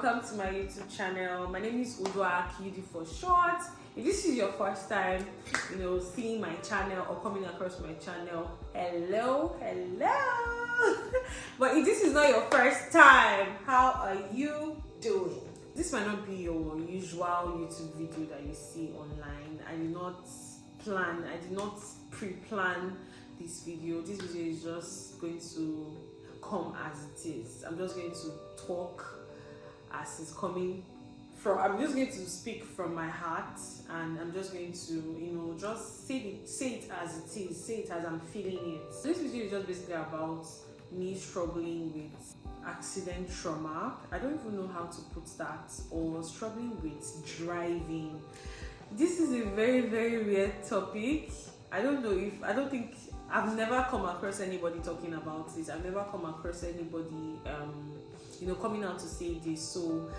welcome to my YouTube channel. My name is Udwa Akidi for short. If this is your first time, seeing my channel or coming across my channel, hello. But if this is not your first time, how are you doing? This might not be your usual YouTube video that you see online. I did not pre-plan this video. This video is just going to come as it is. I'm just going to talk as it's coming from. I'm just going to speak from my heart, and I'm just going to just say it as it is, say it as I'm feeling it. So this video is just basically about me struggling with accident trauma. I don't even know how to put that, or struggling with driving. This is a very, very weird topic. I've never come across anybody talking about it. I've never come across anybody, coming out to say this. So,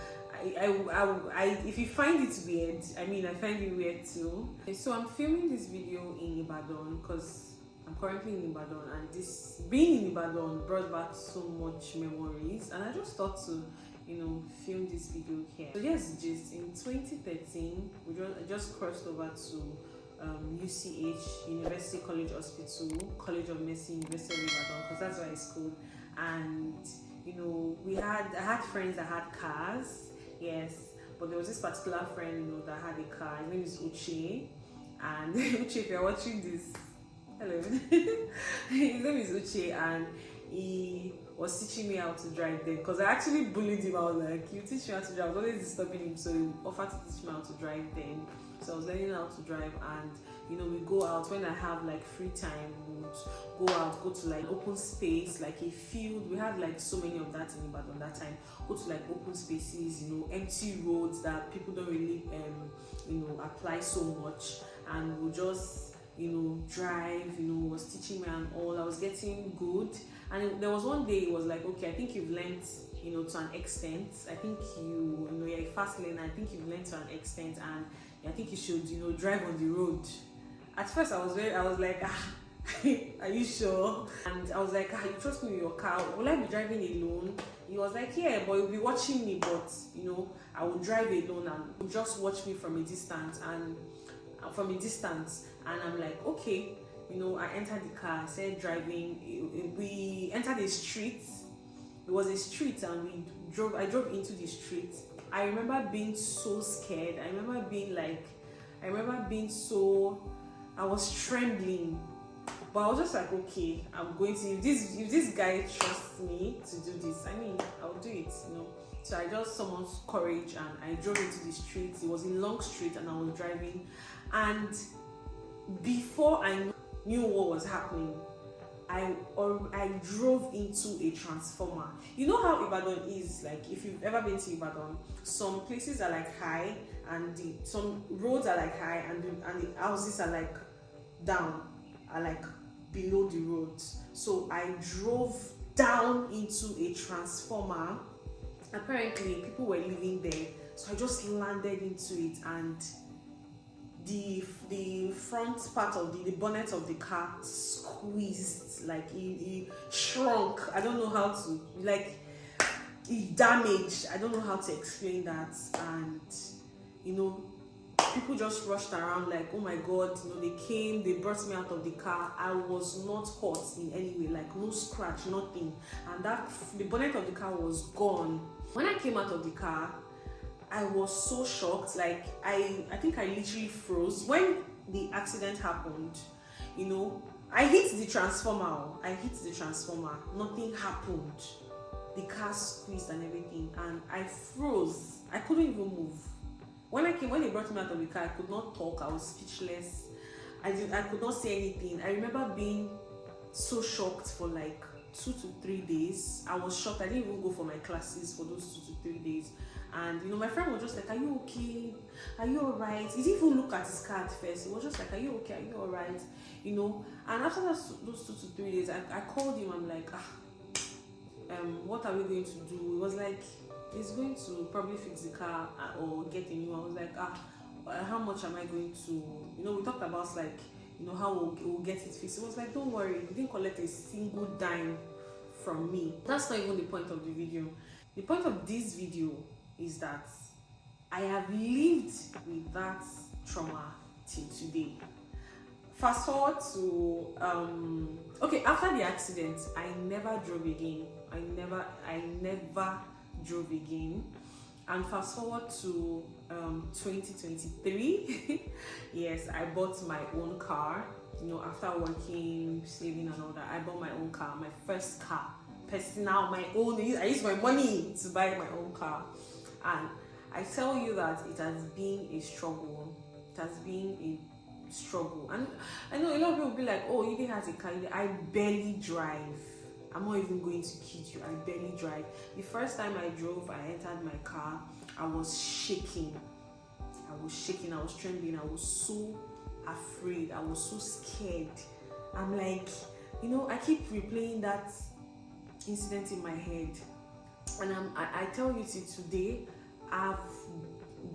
if you find it weird, I find it weird too. So I'm filming this video in Ibadan because I'm currently in Ibadan, and this being in Ibadan brought back so much memories, and I just thought to, film this video here. So yes, just in 2013, I just crossed over to UCH, University College Hospital, College of Medicine, University of Ibadan, because that's where I schooled. And I had friends that had cars, yes, but there was this particular friend that had a car. His name is Uche, and Uche, if you're watching this, hello. His name is Uche, and he was teaching me how to drive then, because I actually bullied him. I was like, you teach me how to drive. I was always disturbing him, so he offered to teach me how to drive then. So I was learning how to drive, and we go out when I have like free time. We would go to like open space, like a field. We had like so many of that in Ibadan that time. Go to like open spaces, empty roads that people don't really apply so much, and we'll just drive. Was teaching me and all. I was getting good, and there was one day it was like, okay, I think you've learned to an extent. I think you're a fast learner. I think you've learned to an extent, and I think you should drive on the road. At first I was like, are you sure? And I was like, you trust me with your car? Will I be driving alone? He was like, yeah, but you'll be watching me, but I will drive alone, and you'll just watch me from a distance. And I'm like, okay. I entered the car, I started driving. We entered a street. It was a street, and I drove into the street. I remember being so scared. I was trembling. But I was just like, okay, I'm going to, if this guy trusts me to do this, I'll do it, So I just summoned courage, and I drove into the street. It was a long street, and I was driving. And before I knew what was happening, I drove into a transformer. You know how Ibadan is, like if you've ever been to Ibadan, some places are like high, and some roads are like high, and the houses are like down, are like below the roads. So I drove down into a transformer. Apparently people were living there, so I just landed into it, and the front part of the bonnet of the car squeezed, like it shrunk. I don't know how to, like, it damaged. I don't know how to explain that. And people just rushed around like, oh my god, they came, they brought me out of the car. I was not hurt in any way, like no scratch, nothing. And the bonnet of the car was gone. When I came out of the car, I was so shocked. Like I think I literally froze when the accident happened. I hit the transformer. Nothing happened. The car squeezed and everything, and I froze. I couldn't even move. When they brought me out of the car, I could not talk. I was speechless. I could not say anything. I remember being so shocked for like 2 to 3 days. I was shocked. I didn't even go for my classes for those 2 to 3 days. And my friend was just like, are you okay? Are you alright? He didn't even look at his car at first. He was just like, are you okay? Are you alright? And after those 2 to 3 days, I called him. I'm like, what are we going to do? He was like, he's going to probably fix the car or get a new one. I was like, how much am I going to, we talked about like, how we'll get it fixed. He was like, don't worry, he didn't collect a single dime from me. That's not even the point of the video. The point of this video is that I have lived with that trauma till today. Fast forward to okay, after the accident, I never drove again. I never drove again. And fast forward to 2023. Yes, I bought my own car. You know, after working, saving and all that, I bought my own car, my first car, personal, my own. I used my money to buy my own car, and I tell you that it has been a struggle. It has been a struggle, and I know a lot of people will be like, "Oh, Ide has a car." I barely drive. I'm not even going to kid you. I barely drive. The first time I drove, I entered my car. I was shaking. I was trembling. I was so afraid. I was so scared. I'm like, you know, I keep replaying that incident in my head, and I tell you till today, I've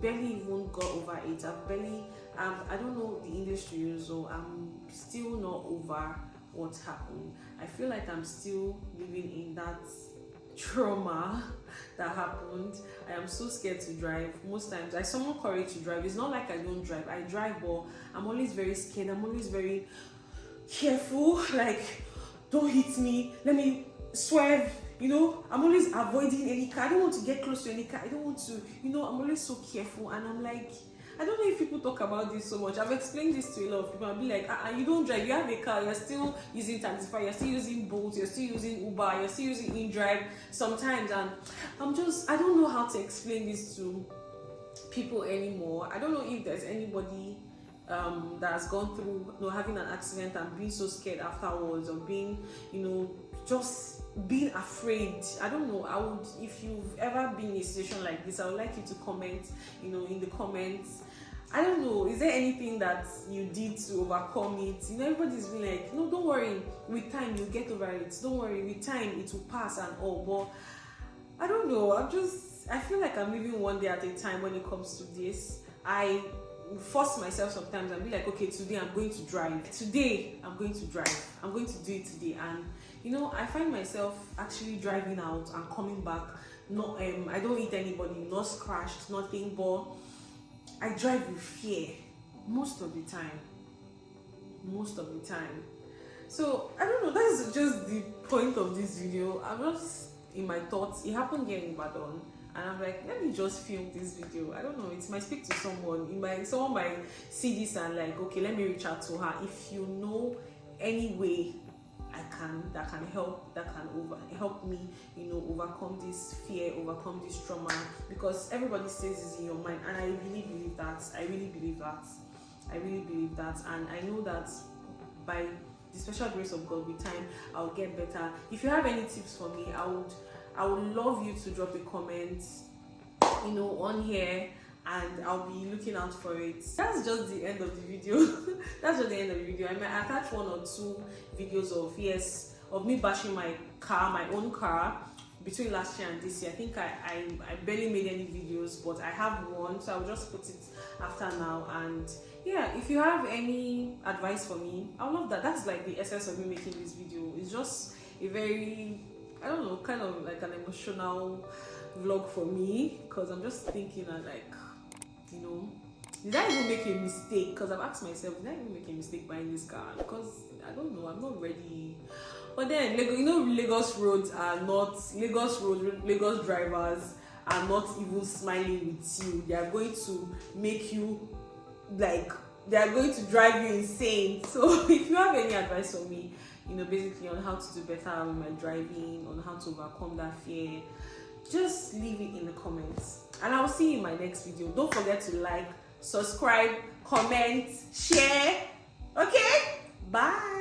barely even got over it. I don't know the English to use, so I'm still not over what happened. I feel like I'm still living in that trauma that happened. I am so scared to drive. Most times I summon courage to drive. It's not like I don't drive. I drive, but I'm always very scared. I'm always very careful. Like, don't hit me. Let me swerve. You know, I'm always avoiding any car. I don't want to get close to any car. I don't want to, you know, I'm always so careful. And I'm like, I don't know if people talk about this so much. I've explained this to a lot of people. I'll be like, you don't drive, you have a car, you're still using Taxify, you're still using Bolt, you're still using Uber, you're still using InDrive sometimes. And I don't know how to explain this to people anymore. I don't know if there's anybody that has gone through, you know, having an accident and being so scared afterwards, or being, you know, just being afraid. I don't know. If you've ever been in a situation like this, I would like you to comment, you know, in the comments. I don't know, is there anything that you did to overcome it? You know, everybody's been like, no, don't worry, with time you'll get over it. Don't worry, with time it will pass and all. But I don't know, I feel like I'm living one day at a time when it comes to this. I force myself sometimes and be like, okay, today I'm going to drive. Today I'm going to drive. I'm going to do it today. And you know, I find myself actually driving out and coming back. No, I don't hit anybody, not scratched, nothing, but I drive with fear most of the time. So I don't know, that's just the point of this video. I'm just in my thoughts. It happened here in Ibadan, and I'm like, let me just film this video. I don't know, it might speak to someone. Someone might see this and like, okay, let me reach out to her. If you know any way that can help me, you know, overcome this fear, overcome this trauma, because everybody says it's in your mind, and I really believe that. And I know that by the special grace of God, with time I'll get better. If you have any tips for me, I would love you to drop a comment, you know, on here, and I'll be looking out for it. That's just the end of the video. I might attach one or two videos of me bashing my own car between last year and this year. I think I barely made any videos, but I have one, so I'll just put it after now. And yeah, if you have any advice for me, I would love that. That's like the essence of me making this video. It's just a very, I don't know, kind of like an emotional vlog for me, because I'm just thinking and like, you know, did I even make a mistake? Because I've asked myself, did I even make a mistake buying this car? Because I don't know, I'm not ready. But then, you know, Lagos drivers are not even smiling with you. They are going to make you, like, they are going to drive you insane. So if you have any advice for me, you know, basically on how to do better with my driving, on how to overcome that fear, just leave it in the comments. And I'll see you in my next video. Don't forget to like, subscribe, comment, share. Okay? Bye.